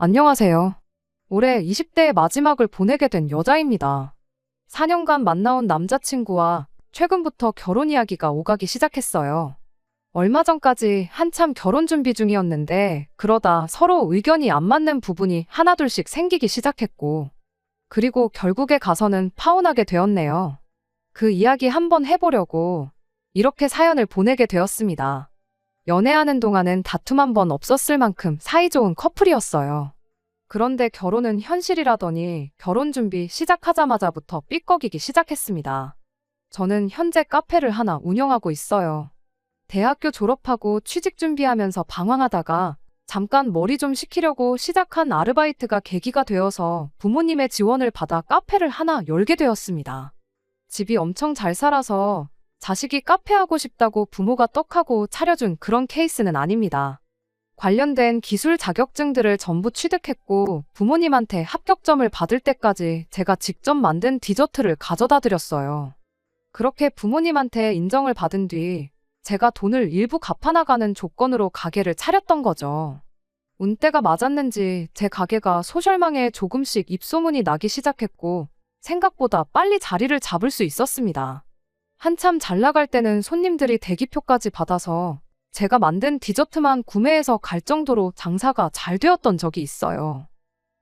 안녕하세요. 올해 20대의 마지막을 보내게 된 여자입니다. 4년간 만나온 남자친구와 최근부터 결혼 이야기가 오가기 시작했어요. 얼마 전까지 한참 결혼 준비 중이었는데 그러다 서로 의견이 안 맞는 부분이 하나둘씩 생기기 시작했고 그리고 결국에 가서는 파혼하게 되었네요. 그 이야기 한번 해보려고 이렇게 사연을 보내게 되었습니다. 연애하는 동안은 다툼 한 번 없었을 만큼 사이좋은 커플이었어요. 그런데 결혼은 현실이라더니 결혼 준비 시작하자마자부터 삐걱이기 시작했습니다. 저는 현재 카페를 하나 운영하고 있어요. 대학교 졸업하고 취직 준비하면서 방황하다가 잠깐 머리 좀 식히려고 시작한 아르바이트가 계기가 되어서 부모님의 지원을 받아 카페를 하나 열게 되었습니다. 집이 엄청 잘 살아서 자식이 카페 하고 싶다고 부모가 떡하고 차려준 그런 케이스는 아닙니다. 관련된 기술 자격증들을 전부 취득했고 부모님한테 합격점을 받을 때까지 제가 직접 만든 디저트를 가져다 드렸어요. 그렇게 부모님한테 인정을 받은 뒤 제가 돈을 일부 갚아나가는 조건으로 가게를 차렸던 거죠. 운때가 맞았는지 제 가게가 소셜망에 조금씩 입소문이 나기 시작했고 생각보다 빨리 자리를 잡을 수 있었습니다. 한참 잘 나갈 때는 손님들이 대기표까지 받아서 제가 만든 디저트만 구매해서 갈 정도로 장사가 잘 되었던 적이 있어요.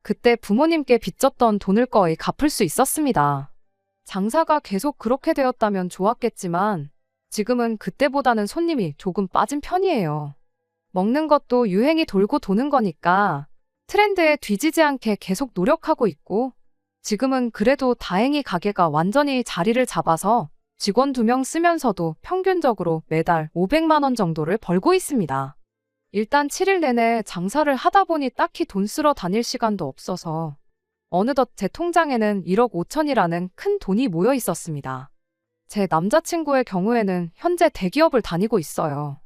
그때 부모님께 빚졌던 돈을 거의 갚을 수 있었습니다. 장사가 계속 그렇게 되었다면 좋았겠지만 지금은 그때보다는 손님이 조금 빠진 편이에요. 먹는 것도 유행이 돌고 도는 거니까 트렌드에 뒤지지 않게 계속 노력하고 있고 지금은 그래도 다행히 가게가 완전히 자리를 잡아서 직원 2명 쓰면서도 평균적으로 매달 500만 원 정도를 벌고 있습니다. 일단 7일 내내 장사를 하다 보니 딱히 돈 쓰러 다닐 시간도 없어서 어느덧 제 통장에는 1억 5천이라는 큰 돈이 모여 있었습니다. 제 남자친구의 경우에는 현재 대기업을 다니고 있어요.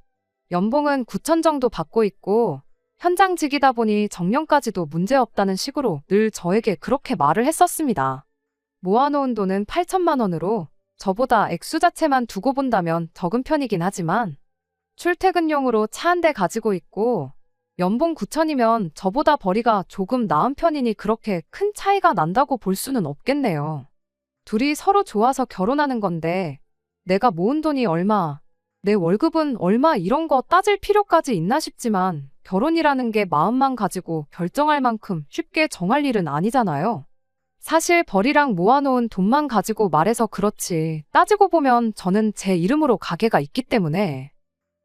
연봉은 9천 정도 받고 있고 현장직이다 보니 정년까지도 문제없다는 식으로 늘 저에게 그렇게 말을 했었습니다. 모아놓은 돈은 8천만 원으로 저보다 액수 자체만 두고 본다면 적은 편이긴 하지만 출퇴근용으로 차 한 대 가지고 있고 연봉 9천이면 저보다 벌이가 조금 나은 편이니 그렇게 큰 차이가 난다고 볼 수는 없겠네요. 둘이 서로 좋아서 결혼하는 건데 내가 모은 돈이 얼마, 내 월급은 얼마 이런 거 따질 필요까지 있나 싶지만 결혼이라는 게 마음만 가지고 결정할 만큼 쉽게 정할 일은 아니잖아요. 사실 벌이랑 모아놓은 돈만 가지고 말해서 그렇지 따지고 보면 저는 제 이름으로 가게가 있기 때문에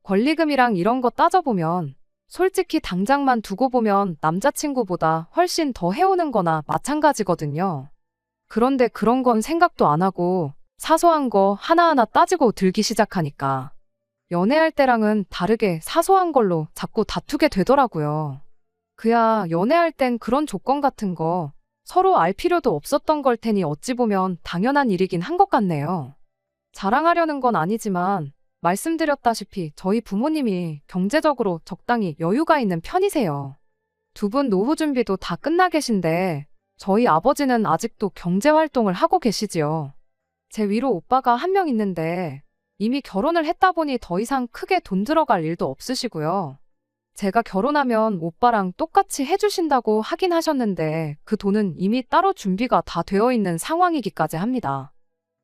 권리금이랑 이런 거 따져보면 솔직히 당장만 두고 보면 남자친구보다 훨씬 더 해오는 거나 마찬가지거든요. 그런데 그런 건 생각도 안 하고 사소한 거 하나하나 따지고 들기 시작하니까 연애할 때랑은 다르게 사소한 걸로 자꾸 다투게 되더라고요. 그야 연애할 땐 그런 조건 같은 거 서로 알 필요도 없었던 걸 테니 어찌 보면 당연한 일이긴 한 것 같네요. 자랑하려는 건 아니지만 말씀드렸다시피 저희 부모님이 경제적으로 적당히 여유가 있는 편이세요. 두 분 노후 준비도 다 끝나 계신데 저희 아버지는 아직도 경제활동을 하고 계시지요. 제 위로 오빠가 한 명 있는데 이미 결혼을 했다 보니 더 이상 크게 돈 들어갈 일도 없으시고요. 제가 결혼하면 오빠랑 똑같이 해주신다고 하긴 하셨는데 그 돈은 이미 따로 준비가 다 되어 있는 상황이기까지 합니다.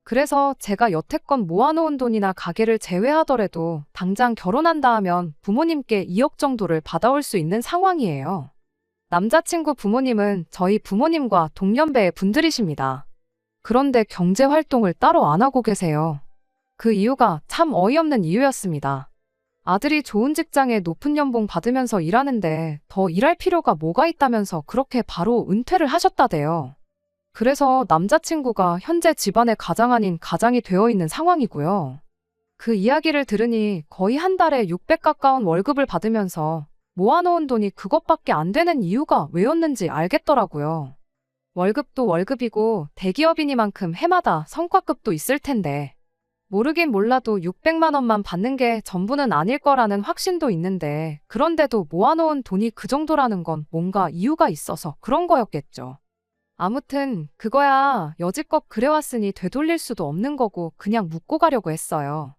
그래서 제가 여태껏 모아놓은 돈이나 가게를 제외하더라도 당장 결혼한다 하면 부모님께 2억 정도를 받아올 수 있는 상황이에요. 남자친구 부모님은 저희 부모님과 동년배의 분들이십니다. 그런데 경제활동을 따로 안 하고 계세요. 그 이유가 참 어이없는 이유였습니다. 아들이 좋은 직장에 높은 연봉 받으면서 일하는데 더 일할 필요가 뭐가 있다면서 그렇게 바로 은퇴를 하셨다대요. 그래서 남자친구가 현재 집안의 가장 아닌 가장이 되어 있는 상황이고요. 그 이야기를 들으니 거의 한 달에 600 가까운 월급을 받으면서 모아놓은 돈이 그것밖에 안 되는 이유가 왜였는지 알겠더라고요. 월급도 월급이고 대기업이니만큼 해마다 성과급도 있을 텐데 모르긴 몰라도 600만 원만 받는 게 전부는 아닐 거라는 확신도 있는데 그런데도 모아놓은 돈이 그 정도라는 건 뭔가 이유가 있어서 그런 거였겠죠. 아무튼 그거야 여지껏 그래왔으니 되돌릴 수도 없는 거고 그냥 묻고 가려고 했어요.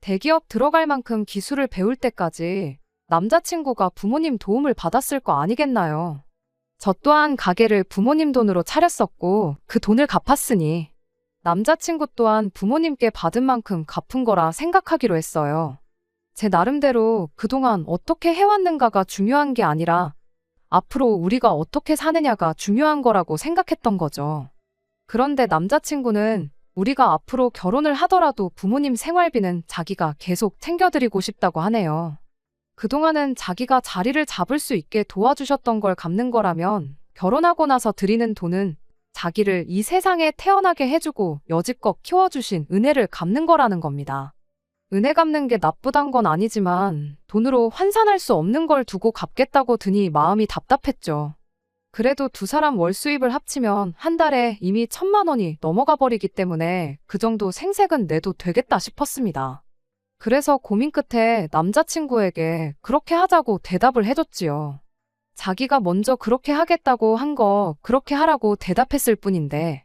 대기업 들어갈 만큼 기술을 배울 때까지 남자친구가 부모님 도움을 받았을 거 아니겠나요? 저 또한 가게를 부모님 돈으로 차렸었고 그 돈을 갚았으니 남자친구 또한 부모님께 받은 만큼 갚은 거라 생각하기로 했어요. 제 나름대로 그동안 어떻게 해왔는가가 중요한 게 아니라 앞으로 우리가 어떻게 사느냐가 중요한 거라고 생각했던 거죠. 그런데 남자친구는 우리가 앞으로 결혼을 하더라도 부모님 생활비는 자기가 계속 챙겨드리고 싶다고 하네요. 그동안은 자기가 자리를 잡을 수 있게 도와주셨던 걸 갚는 거라면 결혼하고 나서 드리는 돈은 자기를 이 세상에 태어나게 해주고 여지껏 키워주신 은혜를 갚는 거라는 겁니다. 은혜 갚는 게 나쁘단 건 아니지만 돈으로 환산할 수 없는 걸 두고 갚겠다고 드니 마음이 답답했죠. 그래도 두 사람 월 수입을 합치면 한 달에 이미 1,000만 원이 넘어가 버리기 때문에 그 정도 생색은 내도 되겠다 싶었습니다. 그래서 고민 끝에 남자친구에게 그렇게 하자고 대답을 해줬지요. 자기가 먼저 그렇게 하겠다고 한 거 그렇게 하라고 대답했을 뿐인데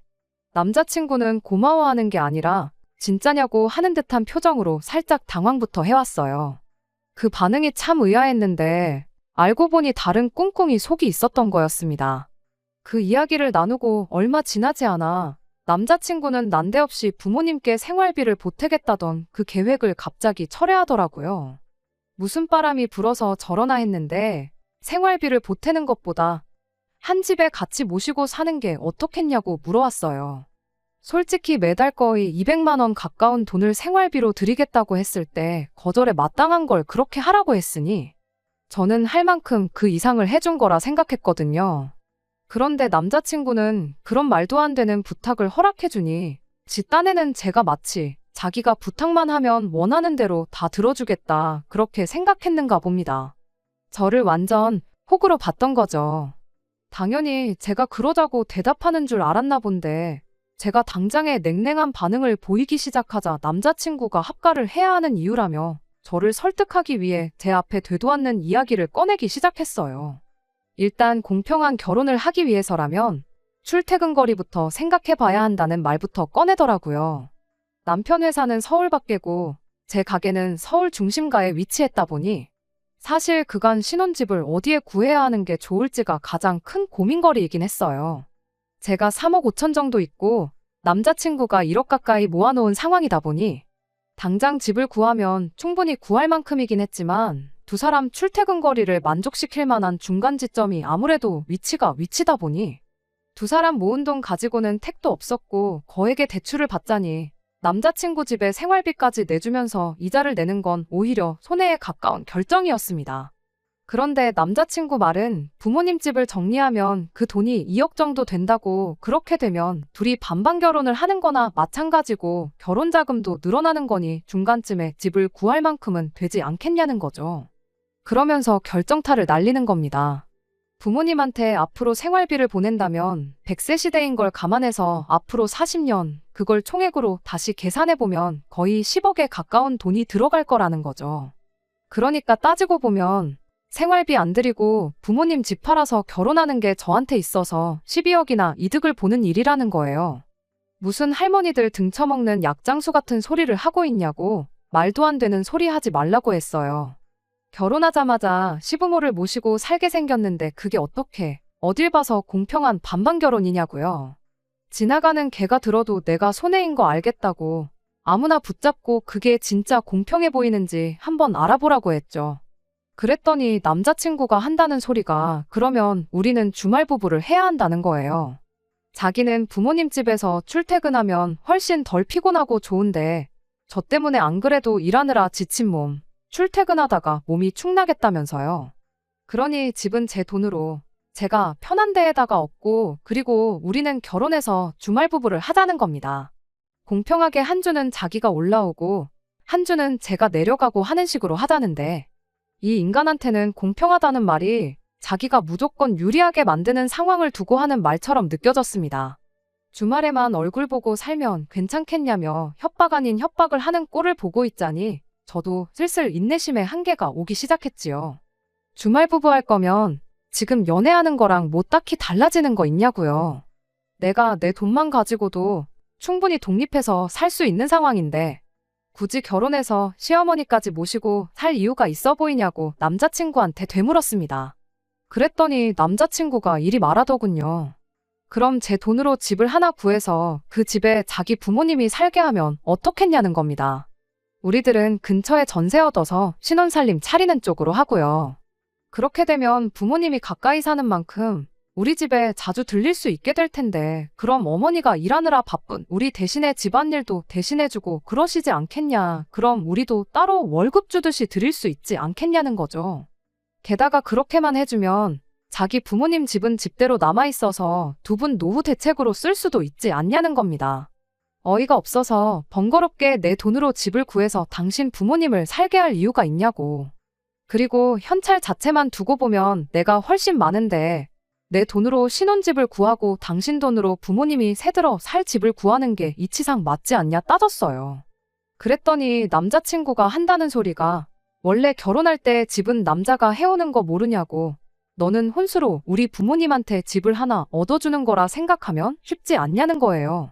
남자친구는 고마워하는 게 아니라 진짜냐고 하는 듯한 표정으로 살짝 당황부터 해왔어요. 그 반응이 참 의아했는데 알고 보니 다른 꿍꿍이 속이 있었던 거였습니다. 그 이야기를 나누고 얼마 지나지 않아 남자친구는 난데없이 부모님께 생활비를 보태겠다던 그 계획을 갑자기 철회하더라고요. 무슨 바람이 불어서 저러나 했는데 생활비를 보태는 것보다 한 집에 같이 모시고 사는 게 어떻겠냐고 물어왔어요. 솔직히 매달 거의 200만 원 가까운 돈을 생활비로 드리겠다고 했을 때 거절에 마땅한 걸 그렇게 하라고 했으니 저는 할 만큼 그 이상을 해준 거라 생각했거든요. 그런데 남자친구는 그런 말도 안 되는 부탁을 허락해주니 지 딴에는 제가 마치 자기가 부탁만 하면 원하는 대로 다 들어주겠다 그렇게 생각했는가 봅니다. 저를 완전 호구로 봤던 거죠. 당연히 제가 그러자고 대답하는 줄 알았나 본데 제가 당장에 냉랭한 반응을 보이기 시작하자 남자친구가 합가를 해야 하는 이유라며 저를 설득하기 위해 제 앞에 되도않는 이야기를 꺼내기 시작했어요. 일단 공평한 결혼을 하기 위해서라면 출퇴근 거리부터 생각해 봐야 한다는 말부터 꺼내더라고요. 남편 회사는 서울 밖이고 제 가게는 서울 중심가에 위치했다 보니 사실 그간 신혼집을 어디에 구해야 하는 게 좋을지가 가장 큰 고민거리이긴 했어요. 제가 3억 5천 정도 있고 남자친구가 1억 가까이 모아놓은 상황이다 보니 당장 집을 구하면 충분히 구할 만큼이긴 했지만 두 사람 출퇴근 거리를 만족시킬 만한 중간 지점이 아무래도 위치다 보니 두 사람 모은 돈 가지고는 택도 없었고 거액의 대출을 받자니 남자친구 집에 생활비까지 내주면서 이자를 내는 건 오히려 손해에 가까운 결정이었습니다. 그런데 남자친구 말은 부모님 집을 정리하면 그 돈이 2억 정도 된다고 그렇게 되면 둘이 반반 결혼을 하는 거나 마찬가지고 결혼 자금도 늘어나는 거니 중간쯤에 집을 구할 만큼은 되지 않겠냐는 거죠. 그러면서 결정타를 날리는 겁니다. 부모님한테 앞으로 생활비를 보낸다면 100세 시대인 걸 감안해서 앞으로 40년 그걸 총액으로 다시 계산해보면 거의 10억에 가까운 돈이 들어갈 거라는 거죠. 그러니까 따지고 보면 생활비 안 드리고 부모님 집 팔아서 결혼하는 게 저한테 있어서 12억이나 이득을 보는 일이라는 거예요. 무슨 할머니들 등쳐먹는 약장수 같은 소리를 하고 있냐고 말도 안 되는 소리 하지 말라고 했어요. 결혼하자마자 시부모를 모시고 살게 생겼는데 그게 어떻게 어딜 봐서 공평한 반반 결혼이냐고요. 지나가는 개가 들어도 내가 손해인 거 알겠다고 아무나 붙잡고 그게 진짜 공평해 보이는지 한번 알아보라고 했죠. 그랬더니 남자친구가 한다는 소리가 그러면 우리는 주말 부부를 해야 한다는 거예요. 자기는 부모님 집에서 출퇴근하면 훨씬 덜 피곤하고 좋은데 저 때문에 안 그래도 일하느라 지친 몸 출퇴근하다가 몸이 축나겠다면서요. 그러니 집은 제 돈으로 제가 편한 데에다가 얻고 그리고 우리는 결혼해서 주말 부부를 하자는 겁니다. 공평하게 한 주는 자기가 올라오고 한 주는 제가 내려가고 하는 식으로 하자는데 이 인간한테는 공평하다는 말이 자기가 무조건 유리하게 만드는 상황을 두고 하는 말처럼 느껴졌습니다. 주말에만 얼굴 보고 살면 괜찮겠냐며 협박 아닌 협박을 하는 꼴을 보고 있자니 저도 슬슬 인내심의 한계가 오기 시작했지요. 주말 부부 할 거면 지금 연애하는 거랑 뭐 딱히 달라지는 거 있냐고요. 내가 내 돈만 가지고도 충분히 독립해서 살 수 있는 상황인데 굳이 결혼해서 시어머니까지 모시고 살 이유가 있어 보이냐고 남자친구한테 되물었습니다. 그랬더니 남자친구가 이리 말하더군요. 그럼 제 돈으로 집을 하나 구해서 그 집에 자기 부모님이 살게 하면 어떻겠냐는 겁니다. 우리들은 근처에 전세 얻어서 신혼살림 차리는 쪽으로 하고요. 그렇게 되면 부모님이 가까이 사는 만큼 우리 집에 자주 들릴 수 있게 될 텐데, 그럼 어머니가 일하느라 바쁜 우리 대신에 집안일도 대신해주고 그러시지 않겠냐. 그럼 우리도 따로 월급 주듯이 드릴 수 있지 않겠냐는 거죠. 게다가 그렇게만 해주면 자기 부모님 집은 집대로 남아있어서 두 분 노후 대책으로 쓸 수도 있지 않냐는 겁니다. 어이가 없어서 번거롭게 내 돈으로 집을 구해서 당신 부모님을 살게 할 이유가 있냐고. 그리고 현찰 자체만 두고 보면 내가 훨씬 많은데 내 돈으로 신혼집을 구하고 당신 돈으로 부모님이 새들어 살 집을 구하는 게 이치상 맞지 않냐 따졌어요. 그랬더니 남자친구가 한다는 소리가, 원래 결혼할 때 집은 남자가 해오는 거 모르냐고. 너는 혼수로 우리 부모님한테 집을 하나 얻어주는 거라 생각하면 쉽지 않냐는 거예요.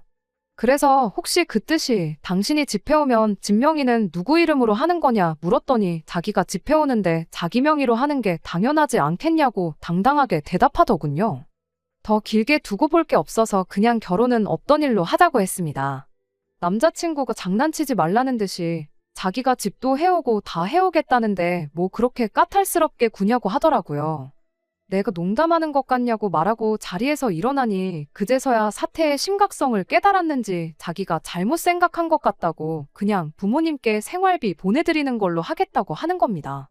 그래서 혹시 그 뜻이 당신이 집 해오면 집 명의는 누구 이름으로 하는 거냐 물었더니 자기가 집 해오는데 자기 명의로 하는 게 당연하지 않겠냐고 당당하게 대답하더군요. 더 길게 두고 볼 게 없어서 그냥 결혼은 없던 일로 하자고 했습니다. 남자친구가 장난치지 말라는 듯이 자기가 집도 해오고 다 해오겠다는데 뭐 그렇게 까탈스럽게 구냐고 하더라고요. 내가 농담하는 것 같냐고 말하고 자리에서 일어나니 그제서야 사태의 심각성을 깨달았는지 자기가 잘못 생각한 것 같다고 그냥 부모님께 생활비 보내드리는 걸로 하겠다고 하는 겁니다.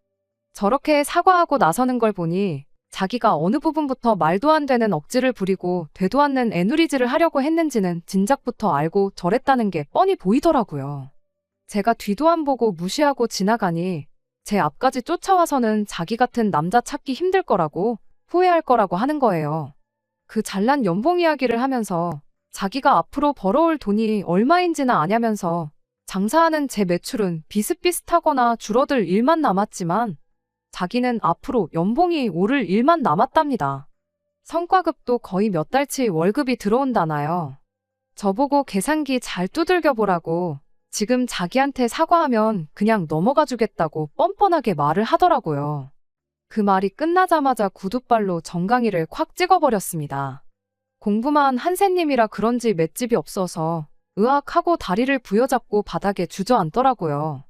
저렇게 사과하고 나서는 걸 보니 자기가 어느 부분부터 말도 안 되는 억지를 부리고 되도 않는 애누리질을 하려고 했는지는 진작부터 알고 저랬다는 게 뻔히 보이더라고요. 제가 뒤도 안 보고 무시하고 지나가니 제 앞까지 쫓아와서는 자기 같은 남자 찾기 힘들 거라고, 후회할 거라고 하는 거예요. 그 잘난 연봉 이야기를 하면서 자기가 앞으로 벌어올 돈이 얼마인지나 아냐면서 장사하는 제 매출은 비슷비슷하거나 줄어들 일만 남았지만 자기는 앞으로 연봉이 오를 일만 남았답니다. 성과급도 거의 몇 달치 월급이 들어온다나요. 저보고 계산기 잘 두들겨 보라고 지금 자기한테 사과하면 그냥 넘어가 주겠다고 뻔뻔하게 말을 하더라고요. 그 말이 끝나자마자 구둣발로 정강이를 콱 찍어버렸습니다. 공부만 한 샌님이라 그런지 맷집이 없어서 으악하고 다리를 부여잡고 바닥에 주저앉더라고요.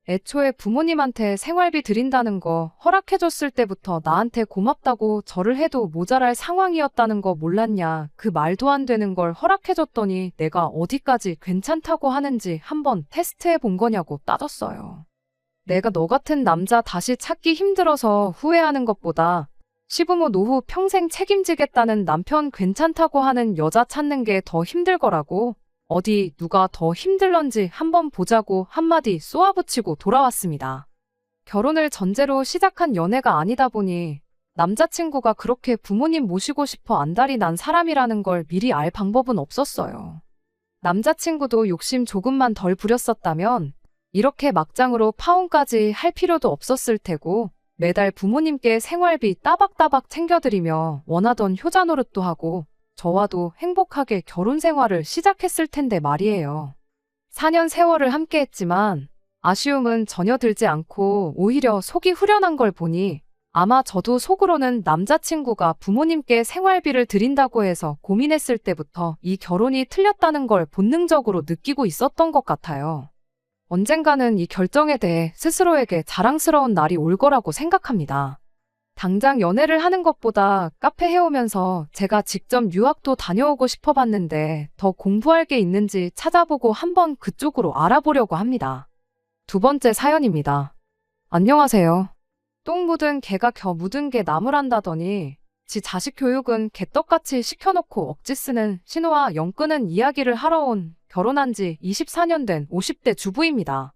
애초에 부모님한테 생활비 드린다는 거 허락해줬을 때부터 나한테 고맙다고 절을 해도 모자랄 상황이었다는 거 몰랐냐. 그 말도 안 되는 걸 허락해줬더니 내가 어디까지 괜찮다고 하는지 한번 테스트해 본 거냐고 따졌어요. 내가 너 같은 남자 다시 찾기 힘들어서 후회하는 것보다 시부모 노후 평생 책임지겠다는 남편 괜찮다고 하는 여자 찾는 게 더 힘들 거라고. 어디 누가 더 힘들런지 한번 보자고 한마디 쏘아붙이고 돌아왔습니다. 결혼을 전제로 시작한 연애가 아니다 보니 남자친구가 그렇게 부모님 모시고 싶어 안달이 난 사람이라는 걸 미리 알 방법은 없었어요. 남자친구도 욕심 조금만 덜 부렸었다면 이렇게 막장으로 파혼까지 할 필요도 없었을 테고 매달 부모님께 생활비 따박따박 챙겨드리며 원하던 효자 노릇도 하고 저와도 행복하게 결혼 생활을 시작했을 텐데 말이에요. 4년 세월을 함께 했지만 아쉬움은 전혀 들지 않고 오히려 속이 후련한 걸 보니 아마 저도 속으로는 남자친구가 부모님께 생활비를 드린다고 해서 고민했을 때부터 이 결혼이 틀렸다는 걸 본능적으로 느끼고 있었던 것 같아요. 언젠가는 이 결정에 대해 스스로에게 자랑스러운 날이 올 거라고 생각합니다. 당장 연애를 하는 것보다 카페 해오면서 제가 직접 유학도 다녀오고 싶어 봤는데 더 공부할 게 있는지 찾아보고 한번 그쪽으로 알아보려고 합니다. 두 번째 사연입니다. 안녕하세요. 똥 묻은 개가 겨 묻은 게 나무란다더니 지 자식 교육은 개떡같이 시켜놓고 억지 쓰는 신호와 영 끄는 이야기를 하러 온 결혼한 지 24년 된 50대 주부입니다.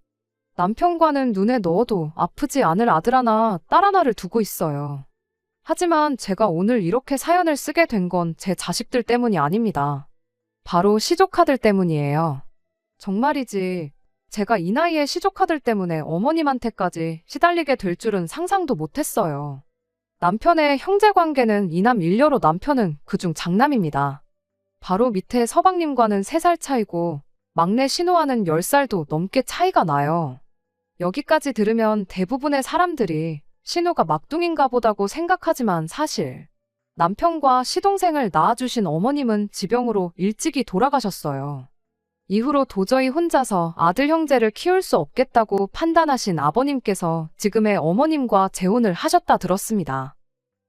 남편과는 눈에 넣어도 아프지 않을 아들 하나, 딸 하나를 두고 있어요. 하지만 제가 오늘 이렇게 사연을 쓰게 된 건 제 자식들 때문이 아닙니다. 바로 시조카들 때문이에요. 정말이지 제가 이 나이에 시조카들 때문에 어머님한테까지 시달리게 될 줄은 상상도 못했어요. 남편의 형제관계는 이남 일녀로 남편은 그중 장남입니다. 바로 밑에 서방님과는 3살 차이고 막내 신호와는 10살도 넘게 차이가 나요. 여기까지 들으면 대부분의 사람들이 신우가 막둥인가 보다고 생각하지만 사실 남편과 시동생을 낳아주신 어머님은 지병으로 일찍이 돌아가셨어요. 이후로 도저히 혼자서 아들 형제를 키울 수 없겠다고 판단하신 아버님께서 지금의 어머님과 재혼을 하셨다 들었습니다.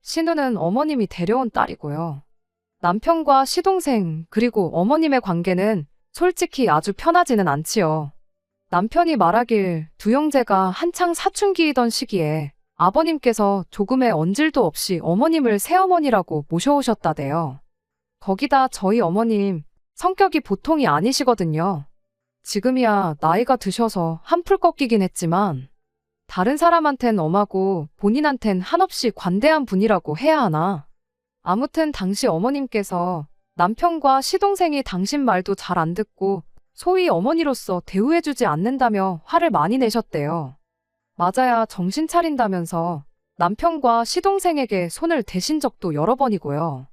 신우는 어머님이 데려온 딸이고요. 남편과 시동생 그리고 어머님의 관계는 솔직히 아주 편하지는 않지요. 남편이 말하길 두 형제가 한창 사춘기이던 시기에 아버님께서 조금의 언질도 없이 어머님을 새어머니라고 모셔오셨다대요. 거기다 저희 어머님 성격이 보통이 아니시거든요. 지금이야 나이가 드셔서 한풀 꺾이긴 했지만 다른 사람한텐 엄하고 본인한텐 한없이 관대한 분이라고 해야 하나. 아무튼 당시 어머님께서 남편과 시동생이 당신 말도 잘 안 듣고 소위 어머니로서 대우해주지 않는다며 화를 많이 내셨대요. 맞아야 정신 차린다면서 남편과 시동생에게 손을 대신 적도 여러 번이고요.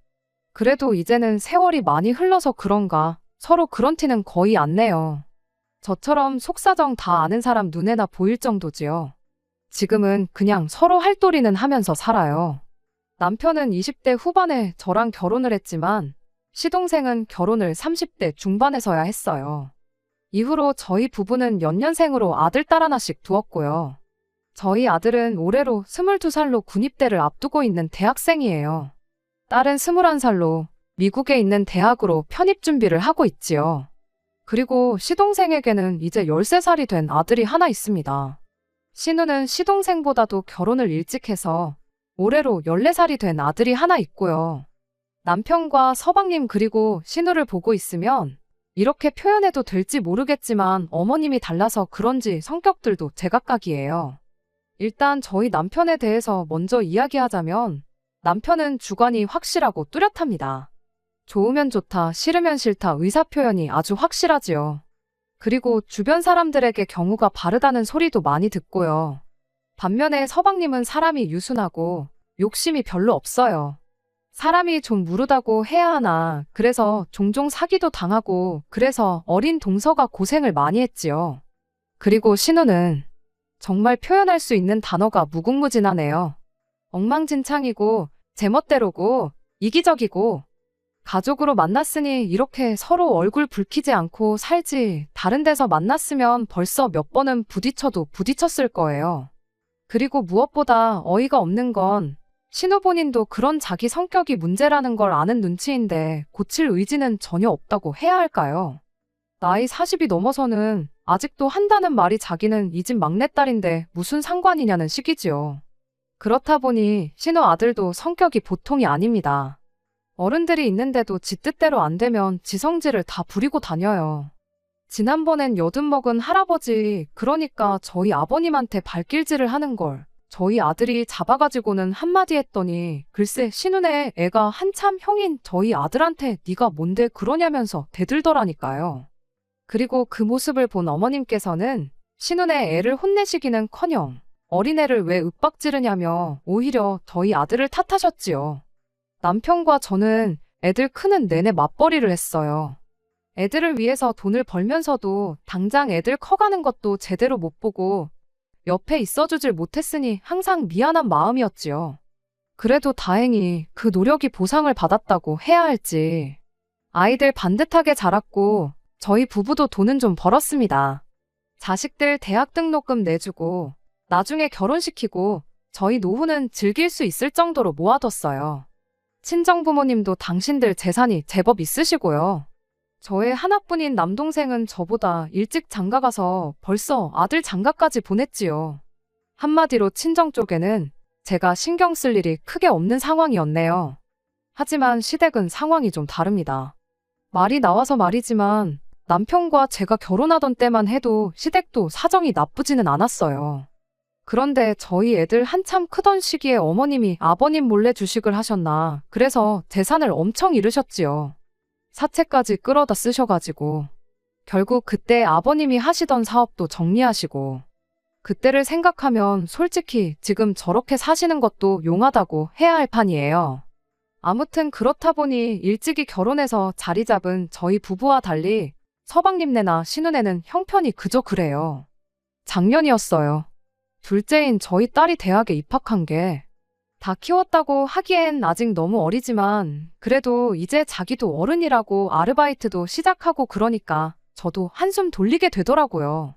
그래도 이제는 세월이 많이 흘러서 그런가 서로 그런 티는 거의 안 내요. 저처럼 속사정 다 아는 사람 눈에나 보일 정도지요. 지금은 그냥 서로 할도리는 하면서 살아요. 남편은 20대 후반에 저랑 결혼을 했지만 시동생은 결혼을 30대 중반에서야 했어요. 이후로 저희 부부는 연년생으로 아들, 딸 하나씩 두었고요. 저희 아들은 올해로 22살로 군입대를 앞두고 있는 대학생이에요. 딸은 21살로 미국에 있는 대학으로 편입 준비를 하고 있지요. 그리고 시동생에게는 이제 13살이 된 아들이 하나 있습니다. 신우는 시동생보다도 결혼을 일찍 해서 올해로 14살이 된 아들이 하나 있고요. 남편과 서방님 그리고 신우를 보고 있으면 이렇게 표현해도 될지 모르겠지만 어머님이 달라서 그런지 성격들도 제각각이에요. 일단 저희 남편에 대해서 먼저 이야기하자면 남편은 주관이 확실하고 뚜렷합니다. 좋으면 좋다, 싫으면 싫다 의사표현이 아주 확실하지요. 그리고 주변 사람들에게 경우가 바르다는 소리도 많이 듣고요. 반면에 서방님은 사람이 유순하고 욕심이 별로 없어요. 사람이 좀 무르다고 해야 하나 그래서 종종 사기도 당하고 그래서 어린 동서가 고생을 많이 했지요. 그리고 신우는 정말 표현할 수 있는 단어가 무궁무진하네요. 엉망진창이고 제멋대로고 이기적이고 가족으로 만났으니 이렇게 서로 얼굴 붉히지 않고 살지 다른 데서 만났으면 벌써 몇 번은 부딪혀도 부딪혔을 거예요. 그리고 무엇보다 어이가 없는 건 신우 본인도 그런 자기 성격이 문제라는 걸 아는 눈치인데 고칠 의지는 전혀 없다고 해야 할까요? 나이 40이 넘어서는 아직도 한다는 말이 자기는 이 집 막내딸인데 무슨 상관이냐는 식이지요. 그렇다 보니 신우 아들도 성격이 보통이 아닙니다. 어른들이 있는데도 지 뜻대로 안 되면 지 성질을 다 부리고 다녀요. 지난번엔 여든먹은 할아버지 그러니까 저희 아버님한테 발길질을 하는 걸 저희 아들이 잡아가지고는 한마디 했더니 글쎄 신우네 애가 한참 형인 저희 아들한테 네가 뭔데 그러냐면서 대들더라니까요. 그리고 그 모습을 본 어머님께서는 신우네 애를 혼내시기는커녕 어린애를 왜 윽박지르냐며 오히려 저희 아들을 탓하셨지요. 남편과 저는 애들 크는 내내 맞벌이를 했어요. 애들을 위해서 돈을 벌면서도 당장 애들 커가는 것도 제대로 못 보고 옆에 있어주질 못했으니 항상 미안한 마음이었지요. 그래도 다행히 그 노력이 보상을 받았다고 해야 할지. 아이들 반듯하게 자랐고 저희 부부도 돈은 좀 벌었습니다. 자식들 대학 등록금 내주고 나중에 결혼시키고 저희 노후는 즐길 수 있을 정도로 모아뒀어요. 친정부모님도 당신들 재산이 제법 있으시고요. 저의 하나뿐인 남동생은 저보다 일찍 장가가서 벌써 아들 장가까지 보냈지요. 한마디로 친정 쪽에는 제가 신경 쓸 일이 크게 없는 상황이었네요. 하지만 시댁은 상황이 좀 다릅니다. 말이 나와서 말이지만 남편과 제가 결혼하던 때만 해도 시댁도 사정이 나쁘지는 않았어요. 그런데 저희 애들 한참 크던 시기에 어머님이 아버님 몰래 주식을 하셨나 그래서 재산을 엄청 잃으셨지요. 사채까지 끌어다 쓰셔가지고 결국 그때 아버님이 하시던 사업도 정리하시고 그때를 생각하면 솔직히 지금 저렇게 사시는 것도 용하다고 해야 할 판이에요. 아무튼 그렇다 보니 일찍이 결혼해서 자리 잡은 저희 부부와 달리 서방님네나 신우네는 형편이 그저 그래요. 작년이었어요. 둘째인 저희 딸이 대학에 입학한 게 다 키웠다고 하기엔 아직 너무 어리지만 그래도 이제 자기도 어른이라고 아르바이트도 시작하고 그러니까 저도 한숨 돌리게 되더라고요.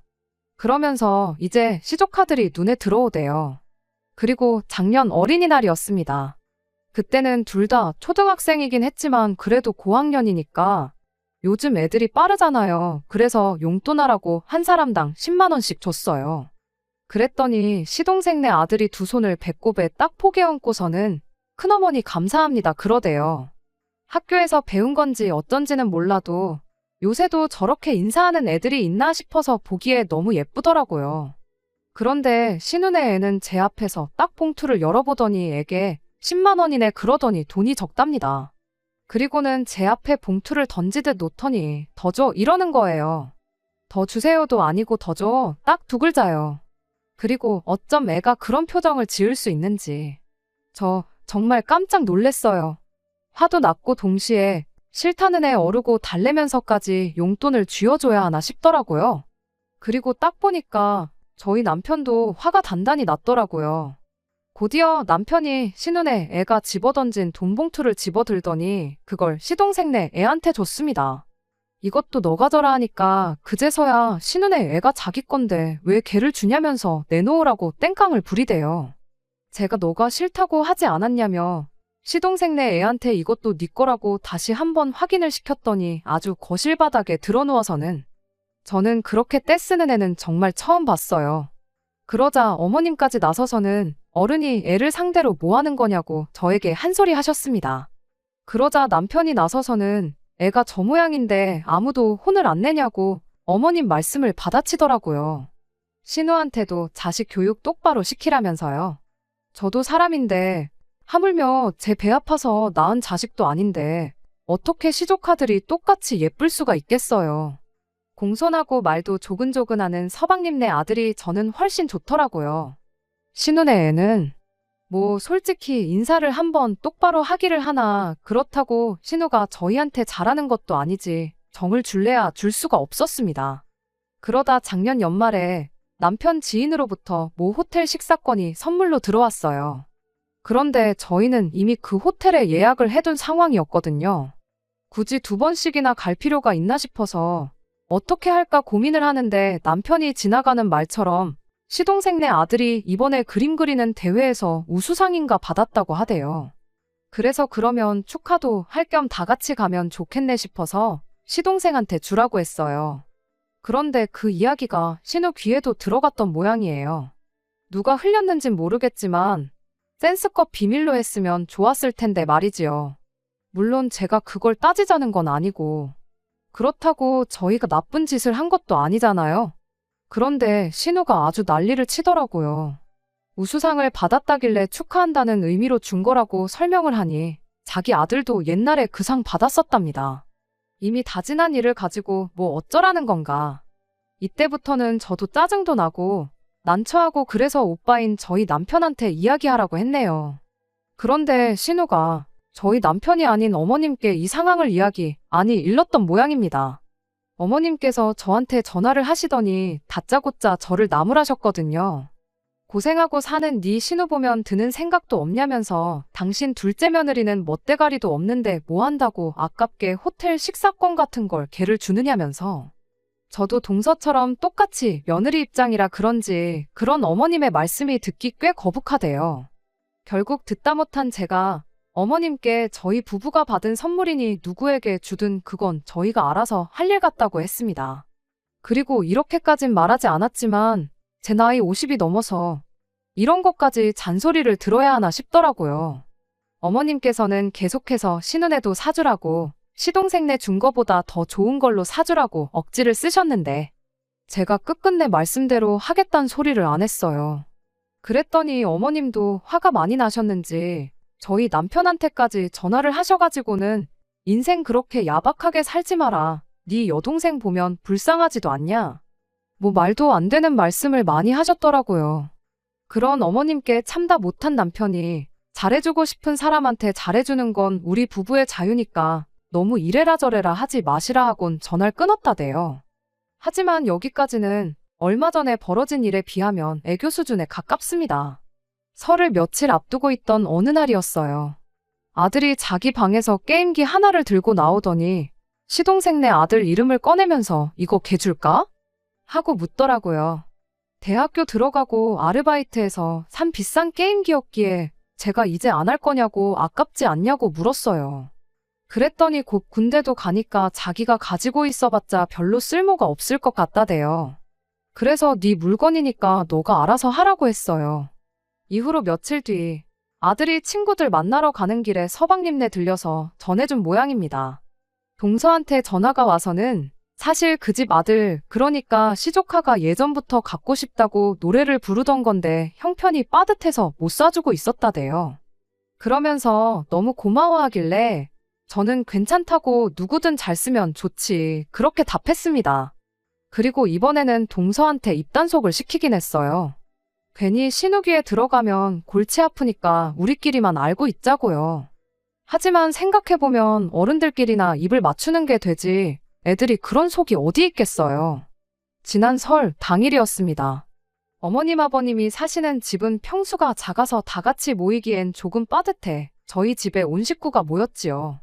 그러면서 이제 시조카들이 눈에 들어오대요. 그리고 작년 어린이날이었습니다. 그때는 둘 다 초등학생이긴 했지만 그래도 고학년이니까 요즘 애들이 빠르잖아요. 그래서 용돈하라고 한 사람당 10만 원씩 줬어요. 그랬더니 시동생네 아들이 두 손을 배꼽에 딱 포개 얹고서는 큰어머니 감사합니다 그러대요. 학교에서 배운 건지 어쩐지는 몰라도 요새도 저렇게 인사하는 애들이 있나 싶어서 보기에 너무 예쁘더라고요. 그런데 신우네 애는 제 앞에서 딱 봉투를 열어보더니 애게 10만 원이네 그러더니 돈이 적답니다. 그리고는 제 앞에 봉투를 던지듯 놓더니 더 줘 이러는 거예요. 더 주세요도 아니고 더 줘 딱 두 글자요. 그리고 어쩜 애가 그런 표정을 지을 수 있는지. 저 정말 깜짝 놀랬어요. 화도 났고 동시에 싫다는 애 어르고 달래면서까지 용돈을 쥐어줘야 하나 싶더라고요. 그리고 딱 보니까 저희 남편도 화가 단단히 났더라고요. 곧이어 남편이 신우네 애가 집어던진 돈 봉투를 집어들더니 그걸 시동생네 애한테 줬습니다. 이것도 너 가져라 하니까 그제서야 신우네 애가 자기 건데 왜 걔를 주냐면서 내놓으라고 땡깡을 부리대요. 제가 너가 싫다고 하지 않았냐며 시동생네 애한테 이것도 네 거라고 다시 한번 확인을 시켰더니 아주 거실 바닥에 드러누워서는 저는 그렇게 떼쓰는 애는 정말 처음 봤어요. 그러자 어머님까지 나서서는 어른이 애를 상대로 뭐 하는 거냐고 저에게 한 소리 하셨습니다. 그러자 남편이 나서서는 애가 저 모양인데 아무도 혼을 안 내냐고 어머님 말씀을 받아치더라고요. 신우한테도 자식 교육 똑바로 시키라면서요. 저도 사람인데 하물며 제 배 아파서 낳은 자식도 아닌데 어떻게 시조카들이 똑같이 예쁠 수가 있겠어요. 공손하고 말도 조근조근하는 서방님네 아들이 저는 훨씬 좋더라고요. 신우네 애는 뭐 솔직히 인사를 한번 똑바로 하기를 하나 그렇다고 신우가 저희한테 잘하는 것도 아니지 정을 줄래야 줄 수가 없었습니다. 그러다 작년 연말에 남편 지인으로부터 모 호텔 식사권이 선물로 들어왔어요. 그런데 저희는 이미 그 호텔에 예약을 해둔 상황이었거든요. 굳이 두 번씩이나 갈 필요가 있나 싶어서 어떻게 할까 고민을 하는데 남편이 지나가는 말처럼 시동생네 아들이 이번에 그림 그리는 대회에서 우수상인가 받았다고 하대요. 그래서 그러면 축하도 할 겸 다 같이 가면 좋겠네 싶어서 시동생한테 주라고 했어요. 그런데 그 이야기가 신우 귀에도 들어갔던 모양이에요. 누가 흘렸는진 모르겠지만 센스껏 비밀로 했으면 좋았을 텐데 말이지요. 물론 제가 그걸 따지자는 건 아니고 그렇다고 저희가 나쁜 짓을 한 것도 아니잖아요. 그런데 신우가 아주 난리를 치더라고요. 우수상을 받았다길래 축하한다는 의미로 준 거라고 설명을 하니 자기 아들도 옛날에 그 상 받았었답니다. 이미 다 지난 일을 가지고 뭐 어쩌라는 건가. 이때부터는 저도 짜증도 나고 난처하고 그래서 오빠인 저희 남편한테 이야기하라고 했네요. 그런데 신우가 저희 남편이 아닌 어머님께 이 상황을 일렀던 모양입니다. 어머님께서 저한테 전화를 하시더니 다짜고짜 저를 나무라셨거든요. 고생하고 사는 네 신우 보면 드는 생각도 없냐면서 당신 둘째 며느리는 멋대가리도 없는데 뭐 한다고 아깝게 호텔 식사권 같은 걸 걔를 주느냐면서. 저도 동서처럼 똑같이 며느리 입장이라 그런지 그런 어머님의 말씀이 듣기 꽤 거북하대요. 결국 듣다 못한 제가 어머님께 저희 부부가 받은 선물이니 누구에게 주든 그건 저희가 알아서 할 일 같다고 했습니다. 그리고 이렇게까진 말하지 않았지만 제 나이 50이 넘어서 이런 것까지 잔소리를 들어야 하나 싶더라고요. 어머님께서는 계속해서 신우네도 사주라고 시동생네 준 거보다 더 좋은 걸로 사주라고 억지를 쓰셨는데 제가 끝끝내 말씀대로 하겠다는 소리를 안 했어요. 그랬더니 어머님도 화가 많이 나셨는지 저희 남편한테까지 전화를 하셔가지고는 인생 그렇게 야박하게 살지 마라. 네 여동생 보면 불쌍하지도 않냐? 뭐 말도 안 되는 말씀을 많이 하셨더라고요. 그런 어머님께 참다 못한 남편이 잘해주고 싶은 사람한테 잘해주는 건 우리 부부의 자유니까 너무 이래라 저래라 하지 마시라 하곤 전화를 끊었다대요. 하지만 여기까지는 얼마 전에 벌어진 일에 비하면 애교 수준에 가깝습니다. 설을 며칠 앞두고 있던 어느 날이었어요. 아들이 자기 방에서 게임기 하나를 들고 나오더니 시동생네 아들 이름을 꺼내면서 이거 걔 줄까? 하고 묻더라고요. 대학교 들어가고 아르바이트해서 산 비싼 게임기였기에 제가 이제 안 할 거냐고 아깝지 않냐고 물었어요. 그랬더니 곧 군대도 가니까 자기가 가지고 있어봤자 별로 쓸모가 없을 것 같다대요. 그래서 네 물건이니까 너가 알아서 하라고 했어요. 이후로 며칠 뒤 아들이 친구들 만나러 가는 길에 서방님네 들려서 전해준 모양입니다. 동서한테 전화가 와서는 사실 그 집 아들, 그러니까 시조카가 예전부터 갖고 싶다고 노래를 부르던 건데 형편이 빠듯해서 못 사주고 있었다대요. 그러면서 너무 고마워하길래 저는 괜찮다고 누구든 잘 쓰면 좋지 그렇게 답했습니다. 그리고 이번에는 동서한테 입단속을 시키긴 했어요. 괜히 신우기에 들어가면 골치 아프니까 우리끼리만 알고 있자고요. 하지만 생각해보면 어른들끼리나 입을 맞추는 게 되지 애들이 그런 속이 어디 있겠어요. 지난 설 당일이었습니다. 어머님 아버님이 사시는 집은 평수가 작아서 다 같이 모이기엔 조금 빠듯해 저희 집에 온 식구가 모였지요.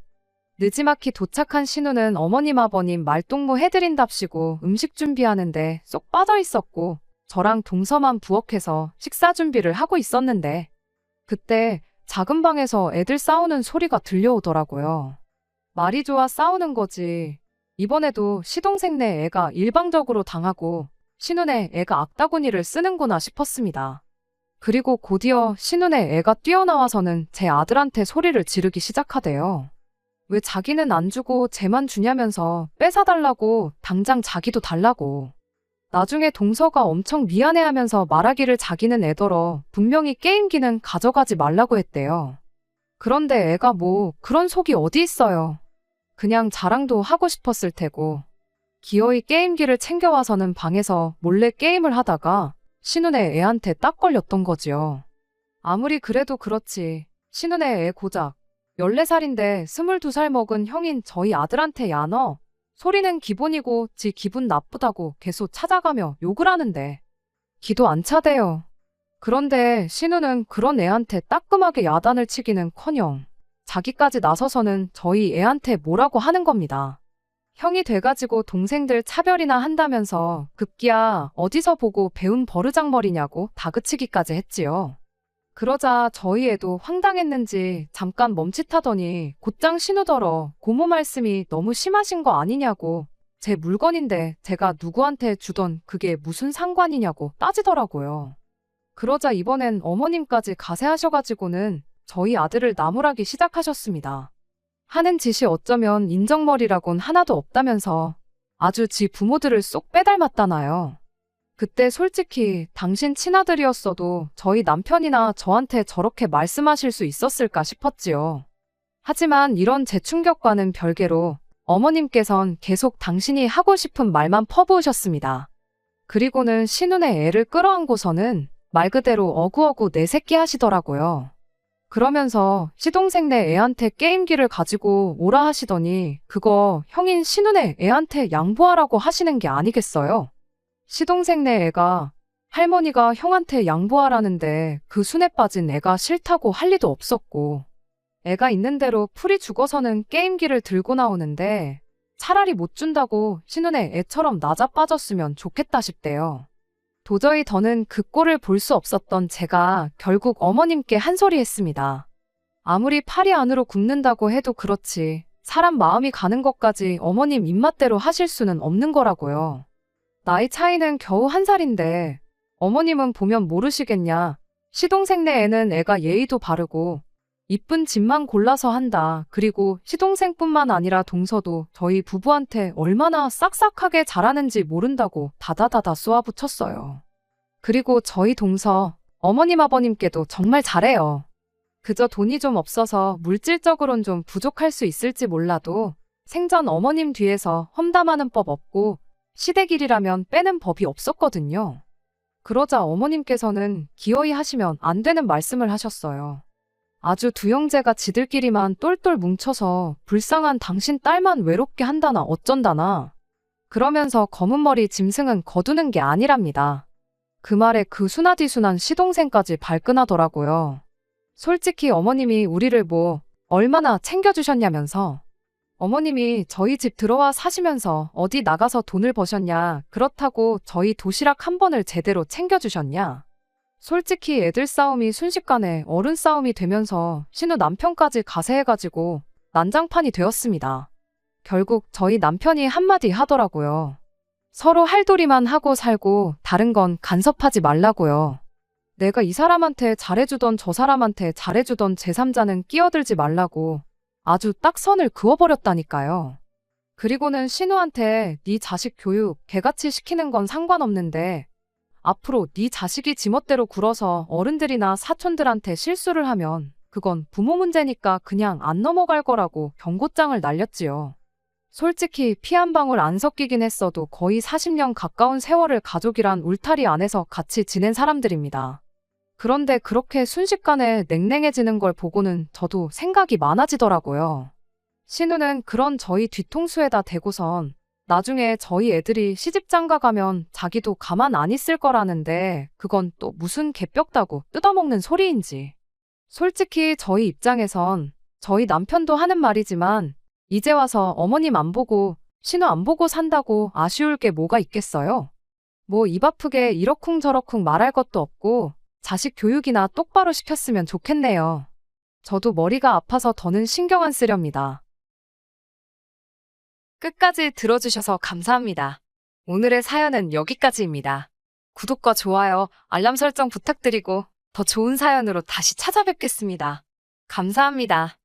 느지막이 도착한 신우는 어머님 아버님 말동무 해드린답시고 음식 준비하는데 쏙 빠져 있었고 저랑 동서만 부엌에서 식사 준비를 하고 있었는데 그때 작은 방에서 애들 싸우는 소리가 들려오더라고요. 말이 좋아 싸우는 거지. 이번에도 시동생네 애가 일방적으로 당하고 신우네 애가 악다구니를 쓰는구나 싶었습니다. 그리고 곧이어 신우네 애가 뛰어나와서는 제 아들한테 소리를 지르기 시작하대요. 왜 자기는 안 주고 쟤만 주냐면서 뺏어달라고 당장 자기도 달라고. 나중에 동서가 엄청 미안해하면서 말하기를 자기는 애더러 분명히 게임기는 가져가지 말라고 했대요. 그런데 애가 뭐 그런 속이 어디 있어요. 그냥 자랑도 하고 싶었을 테고. 기어이 게임기를 챙겨와서는 방에서 몰래 게임을 하다가 신우네 애한테 딱 걸렸던 거지요. 아무리 그래도 그렇지. 신우네 애 고작 14살인데 22살 먹은 형인 저희 아들한테 야 너 소리는 기본이고 지 기분 나쁘다고 계속 찾아가며 욕을 하는데 기도 안 차대요. 그런데 신우는 그런 애한테 따끔하게 야단을 치기는커녕 자기까지 나서서는 저희 애한테 뭐라고 하는 겁니다. 형이 돼가지고 동생들 차별이나 한다면서 급기야 어디서 보고 배운 버르장머리냐고 다그치기까지 했지요. 그러자 저희 애도 황당했는지 잠깐 멈칫하더니 곧장 신우더러 고모 말씀이 너무 심하신 거 아니냐고 제 물건인데 제가 누구한테 주던 그게 무슨 상관이냐고 따지더라고요. 그러자 이번엔 어머님까지 가세하셔가지고는 저희 아들을 나무라기 시작하셨습니다. 하는 짓이 어쩌면 인정머리라곤 하나도 없다면서 아주 지 부모들을 쏙 빼닮았다나요. 그때 솔직히 당신 친아들이었어도 저희 남편이나 저한테 저렇게 말씀하실 수 있었을까 싶었지요. 하지만 이런 재충격과는 별개로 어머님께선 계속 당신이 하고 싶은 말만 퍼부으셨습니다. 그리고는 신우네 애를 끌어안고서는 말 그대로 어구어구 내 새끼 하시더라고요. 그러면서 시동생네 애한테 게임기를 가지고 오라 하시더니 그거 형인 신우네 애한테 양보하라고 하시는 게 아니겠어요? 시동생네 애가 할머니가 형한테 양보하라는데 그 순에 빠진 애가 싫다고 할 리도 없었고 애가 있는 대로 풀이 죽어서는 게임기를 들고 나오는데 차라리 못 준다고 신우네 애처럼 나자빠졌으면 좋겠다 싶대요. 도저히 더는 그 꼴을 볼 수 없었던 제가 결국 어머님께 한 소리 했습니다. 아무리 팔이 안으로 굽는다고 해도 그렇지 사람 마음이 가는 것까지 어머님 입맛대로 하실 수는 없는 거라고요. 나이 차이는 겨우 1살인데 어머님은 보면 모르시겠냐. 시동생네 애는 애가 예의도 바르고 이쁜 집만 골라서 한다. 그리고 시동생뿐만 아니라 동서도 저희 부부한테 얼마나 싹싹하게 잘하는지 모른다고 다다다다 쏘아붙였어요. 그리고 저희 동서, 어머님 아버님께도 정말 잘해요. 그저 돈이 좀 없어서 물질적으론 좀 부족할 수 있을지 몰라도 생전 어머님 뒤에서 험담하는 법 없고 시댁일이라면 빼는 법이 없었거든요. 그러자 어머님께서는 기어이 하시면 안 되는 말씀을 하셨어요. 아주 두 형제가 지들끼리만 똘똘 뭉쳐서 불쌍한 당신 딸만 외롭게 한다나 어쩐다나. 그러면서 검은 머리 짐승은 거두는 게 아니랍니다. 그 말에 그 순하디순한 시동생까지 발끈하더라고요. 솔직히 어머님이 우리를 뭐 얼마나 챙겨주셨냐면서. 어머님이 저희 집 들어와 사시면서 어디 나가서 돈을 버셨냐, 그렇다고 저희 도시락 한 번을 제대로 챙겨주셨냐. 솔직히 애들 싸움이 순식간에 어른 싸움이 되면서 신우 남편까지 가세해가지고 난장판이 되었습니다. 결국 저희 남편이 한마디 하더라고요. 서로 할도리만 하고 살고 다른 건 간섭하지 말라고요. 내가 이 사람한테 잘해주던 저 사람한테 잘해주던 제3자는 끼어들지 말라고 아주 딱 선을 그어버렸다니까요. 그리고는 신우한테 네 자식 교육 개같이 시키는 건 상관없는데 앞으로 네 자식이 지멋대로 굴어서 어른들이나 사촌들한테 실수를 하면 그건 부모 문제니까 그냥 안 넘어갈 거라고 경고장을 날렸지요. 솔직히 피 한 방울 안 섞이긴 했어도 거의 40년 가까운 세월을 가족이란 울타리 안에서 같이 지낸 사람들입니다. 그런데 그렇게 순식간에 냉랭해지는 걸 보고는 저도 생각이 많아지더라고요. 신우는 그런 저희 뒤통수에다 대고선 나중에 저희 애들이 시집장가 가면 자기도 가만 안 있을 거라는데 그건 또 무슨 개벽다고 뜯어먹는 소리인지. 솔직히 저희 입장에선 저희 남편도 하는 말이지만 이제 와서 어머님 안 보고 신우 안 보고 산다고 아쉬울 게 뭐가 있겠어요? 뭐 입 아프게 이러쿵저러쿵 말할 것도 없고 자식 교육이나 똑바로 시켰으면 좋겠네요. 저도 머리가 아파서 더는 신경 안 쓰렵니다. 끝까지 들어주셔서 감사합니다. 오늘의 사연은 여기까지입니다. 구독과 좋아요, 알람 설정 부탁드리고 더 좋은 사연으로 다시 찾아뵙겠습니다. 감사합니다.